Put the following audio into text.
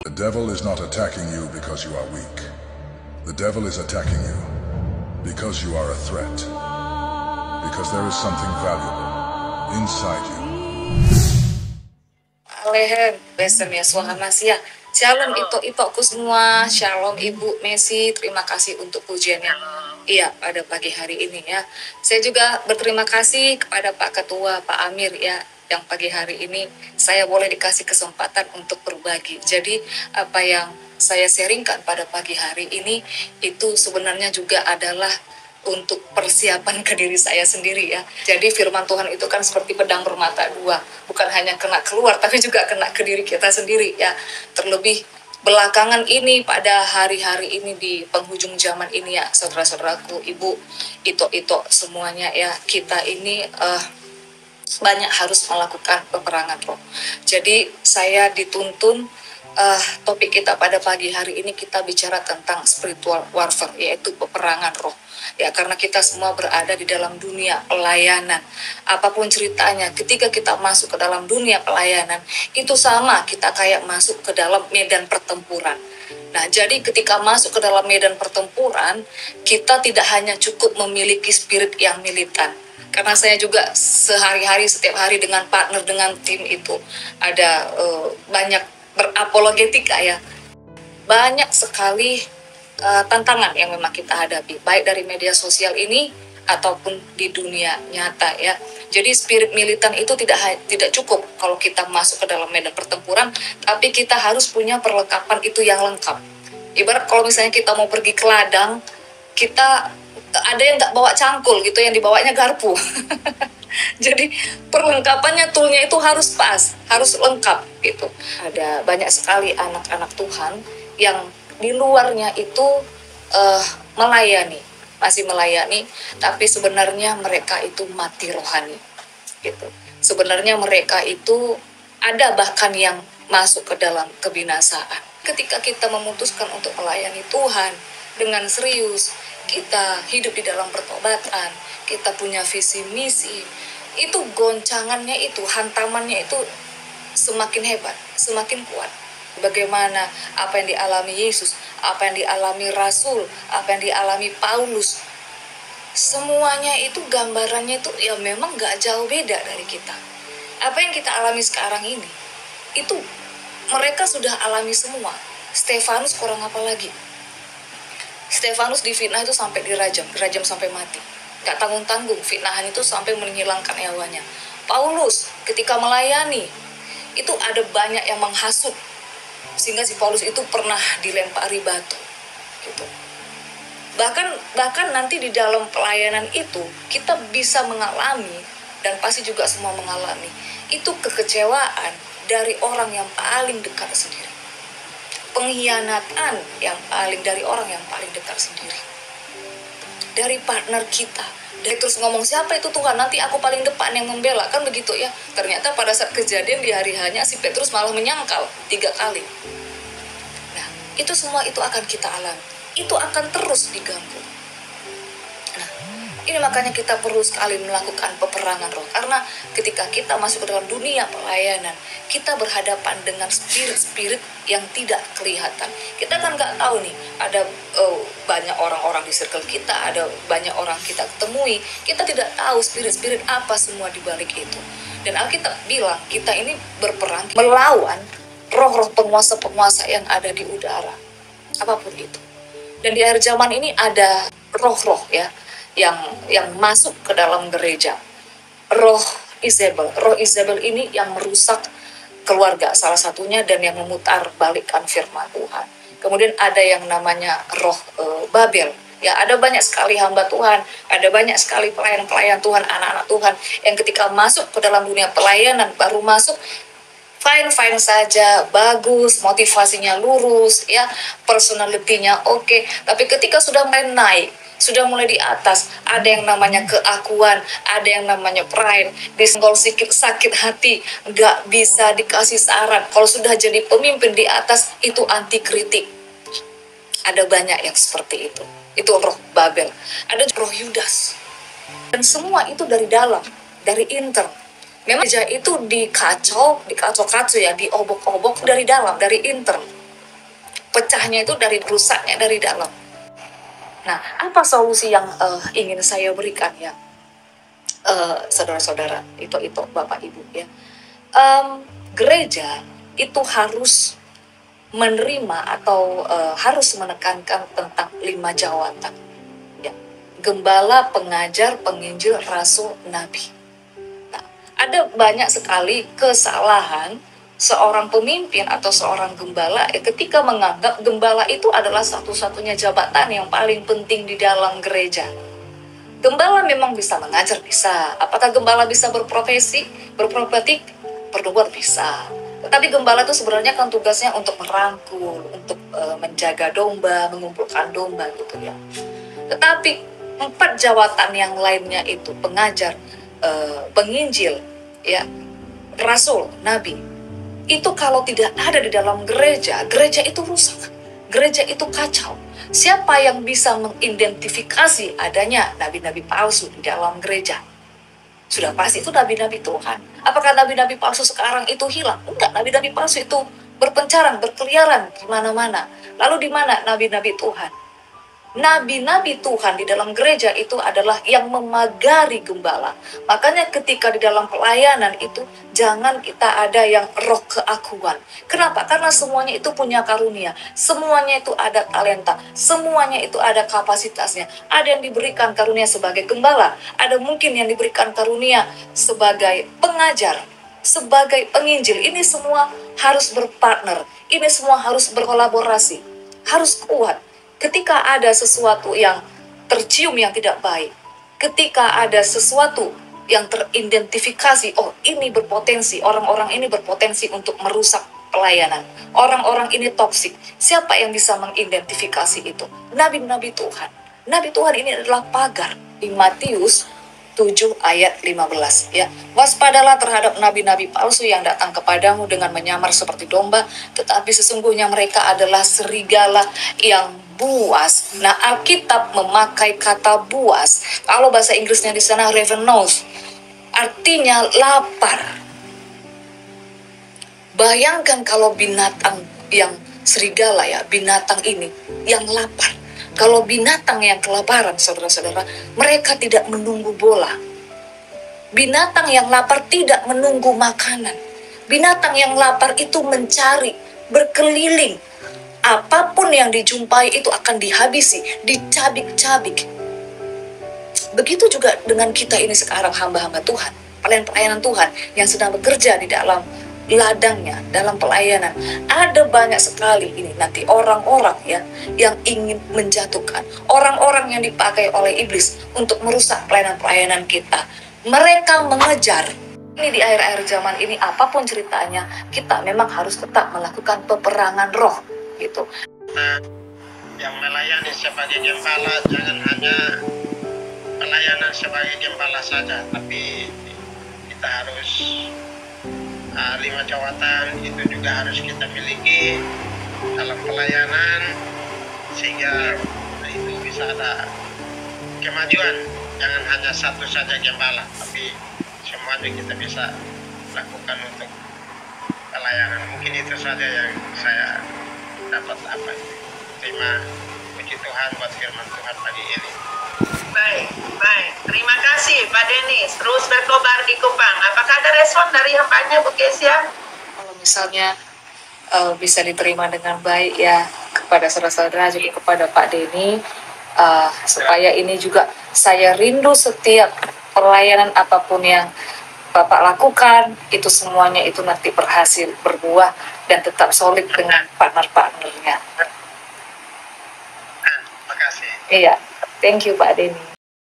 The devil is not attacking you because you are weak. The devil is attacking you because you are a threat. Because there is something valuable inside you. Alehem, besem ya Masya. Shalom itu aku semua. Shalom Ibu Messi, terima kasih untuk pujiannya. Iya, pada pagi hari ini ya. Saya juga berterima kasih kepada Pak Ketua, Pak Amir ya, yang pagi hari ini saya boleh dikasih kesempatan untuk berbagi. Jadi apa yang saya sharingkan pada pagi hari ini itu sebenarnya juga adalah untuk persiapan ke diri saya sendiri ya. Jadi firman Tuhan itu kan seperti pedang bermata dua, bukan hanya kena keluar tapi juga kena ke diri kita sendiri ya. Terlebih belakangan ini pada hari-hari ini di penghujung zaman ini ya, saudara-saudaraku, Ibu, itu semuanya ya, kita ini banyak harus melakukan peperangan roh. Jadi saya dituntun topik kita pada pagi hari ini kita bicara tentang spiritual warfare, yaitu peperangan roh. Ya, karena kita semua berada di dalam dunia pelayanan. Apapun ceritanya, ketika kita masuk ke dalam dunia pelayanan, itu sama kita kayak masuk ke dalam medan pertempuran. Nah, jadi ketika masuk ke dalam medan pertempuran, kita tidak hanya cukup memiliki spirit yang militan. Karena saya juga sehari-hari, setiap hari dengan partner, dengan tim itu, ada banyak berapologetika ya. Banyak sekali tantangan yang memang kita hadapi, baik dari media sosial ini ataupun di dunia nyata ya. Jadi spirit militan itu tidak cukup kalau kita masuk ke dalam medan pertempuran, tapi kita harus punya perlengkapan itu yang lengkap. Ibarat kalau misalnya kita mau pergi ke ladang, kita ada yang nggak bawa cangkul gitu, yang dibawanya garpu. Jadi perlengkapannya, toolnya itu harus pas, harus lengkap gitu. Ada banyak sekali anak-anak Tuhan yang di luarnya itu masih melayani, tapi sebenarnya mereka itu mati rohani gitu. Sebenarnya mereka itu ada bahkan yang masuk ke dalam kebinasaan. Ketika kita memutuskan untuk melayani Tuhan dengan serius, kita hidup di dalam pertobatan, kita punya visi misi, itu goncangannya itu, hantamannya itu semakin hebat, semakin kuat. Bagaimana apa yang dialami Yesus, apa yang dialami Rasul, apa yang dialami Paulus, semuanya itu gambarannya itu ya memang gak jauh beda dari kita. Apa yang kita alami sekarang ini, itu mereka sudah alami semua. Stefanus kurang apa lagi? Stefanus difitnah itu sampai dirajam sampai mati. Gak tanggung-tanggung, fitnahan itu sampai menghilangkan nyawanya. Paulus ketika melayani, itu ada banyak yang menghasut, sehingga si Paulus itu pernah dilempari batu gitu. Bahkan nanti di dalam pelayanan itu kita bisa mengalami, dan pasti juga semua mengalami, itu kekecewaan dari orang yang paling dekat sendiri, pengkhianatan yang paling dari orang yang paling dekat sendiri, dari partner kita. Dan terus ngomong, siapa itu Tuhan, nanti aku paling depan yang membela, kan begitu ya. Ternyata pada saat kejadian di hari hanya si Petrus malah menyangkal 3 kali. Nah, itu semua itu akan kita alami, itu akan terus diganggu. Nah, ini makanya kita perlu sekali melakukan peperangan roh, karena ketika kita masuk ke dalam dunia pelayanan, kita berhadapan dengan spirit-spirit yang tidak kelihatan. Kita kan nggak tahu nih, ada banyak orang-orang di circle kita, ada banyak orang kita temui, kita tidak tahu spirit-spirit apa semua di balik itu. Dan Alkitab bilang kita ini berperang melawan roh-roh penguasa-penguasa yang ada di udara, apapun itu. Dan di akhir zaman ini ada roh-roh ya yang masuk ke dalam gereja. Roh Izebel ini yang merusak keluarga salah satunya, dan yang memutar balikkan firman Tuhan. Kemudian ada yang namanya roh Babel. Ya, ada banyak sekali hamba Tuhan, ada banyak sekali pelayan-pelayan Tuhan, anak-anak Tuhan yang ketika masuk ke dalam dunia pelayanan, baru masuk fine saja, bagus, motivasinya lurus, ya, personality-nya oke. Tapi ketika sudah mulai naik, sudah mulai di atas, ada yang namanya keakuan, ada yang namanya pride, disenggol sedikit sakit hati, nggak bisa dikasih saran. Kalau sudah jadi pemimpin di atas, itu anti kritik. Ada banyak yang seperti itu. Itu roh Babel. Ada roh Yudas. Dan semua itu dari dalam, dari intern. Memang gereja itu dikacau ya, diobok-obok dari dalam, dari intern. pecahnya itu dari rusaknya dari dalam. Nah, apa solusi yang ingin saya berikan ya, saudara-saudara, itu Bapak Ibu ya. Gereja itu harus menerima atau harus menekankan tentang 5 jawatan. Ya. Gembala, pengajar, penginjil, rasul, nabi. Nah, ada banyak sekali kesalahan seorang pemimpin atau seorang gembala ketika menganggap gembala itu adalah satu-satunya jabatan yang paling penting di dalam gereja. Gembala memang bisa mengajar, bisa. Apakah gembala bisa berprofesi, berprofetik, bernubuat, bisa. Tetapi gembala itu sebenarnya kan tugasnya untuk merangkul, untuk menjaga domba, mengumpulkan domba gitu ya. Tetapi 4 jawatan yang lainnya itu pengajar, penginjil, ya, rasul, nabi. Itu kalau tidak ada di dalam gereja, gereja itu rusak, gereja itu kacau. Siapa yang bisa mengidentifikasi adanya nabi-nabi palsu di dalam gereja? Sudah pasti itu nabi-nabi Tuhan. Apakah nabi-nabi palsu sekarang itu hilang? Enggak, nabi-nabi palsu itu berpencaran, berkeliaran di mana-mana. Lalu di mana nabi-nabi Tuhan? Nabi-nabi Tuhan di dalam gereja itu adalah yang memagari gembala. Makanya ketika di dalam pelayanan itu jangan kita ada yang roh keakuan. Kenapa? Karena semuanya itu punya karunia. Semuanya itu ada talenta. Semuanya itu ada kapasitasnya. Ada yang diberikan karunia sebagai gembala. Ada mungkin yang diberikan karunia sebagai pengajar, sebagai penginjil. Ini semua harus berpartner. Ini semua harus berkolaborasi. Harus kuat. Ketika ada sesuatu yang tercium yang tidak baik, ketika ada sesuatu yang teridentifikasi, oh ini berpotensi, orang-orang ini berpotensi untuk merusak pelayanan, orang-orang ini toksik. Siapa yang bisa mengidentifikasi itu? Nabi-nabi Tuhan. Nabi Tuhan ini adalah pagar. Di Matius 7 ayat 15 ya. Waspadalah terhadap nabi-nabi palsu yang datang kepadamu dengan menyamar seperti domba, tetapi sesungguhnya mereka adalah serigala yang buas. Nah, Alkitab memakai kata buas. Kalau bahasa Inggrisnya di sana ravenous, artinya lapar. Bayangkan kalau binatang yang serigala ya, binatang ini yang lapar. Kalau binatang yang kelaparan, saudara-saudara, mereka tidak menunggu bola. Binatang yang lapar tidak menunggu makanan. Binatang yang lapar itu mencari, berkeliling. Apapun yang dijumpai itu akan dihabisi, dicabik-cabik. Begitu juga dengan kita ini sekarang, hamba-hamba Tuhan, pelayan-pelayanan Tuhan yang sedang bekerja di dalam ladangnya, dalam pelayanan. Ada banyak sekali ini nanti orang-orang ya yang ingin menjatuhkan, orang-orang yang dipakai oleh iblis untuk merusak pelayanan-pelayanan kita. Mereka mengejar. Ini di akhir-akhir zaman ini, apapun ceritanya, kita memang harus tetap melakukan peperangan roh gitu. Yang melayani sebagai gembala jangan hanya pelayanan sebagai gembala saja, tapi kita harus 5 jawatan itu juga harus kita miliki dalam pelayanan sehingga itu bisa ada kemajuan. Jangan hanya satu saja gembala, tapi semuanya kita bisa lakukan untuk pelayanan. Mungkin itu saja yang saya dapat apa. Terima puji Tuhan buat firman Tuhan pagi ini. Baik. Terima kasih Pak Denis. Terus berkobar di Kupang. Apakah ada respon dari hambanya Bu Kesia? Kalau misalnya bisa diterima dengan baik ya kepada saudara-saudara, juga kepada Pak Denny, supaya ini juga saya rindu setiap pelayanan apapun yang Bapak lakukan, itu semuanya itu nanti berhasil, berbuah, dan tetap solid dengan partner-partnernya. Terima kasih. Iya, thank you Pak Denny.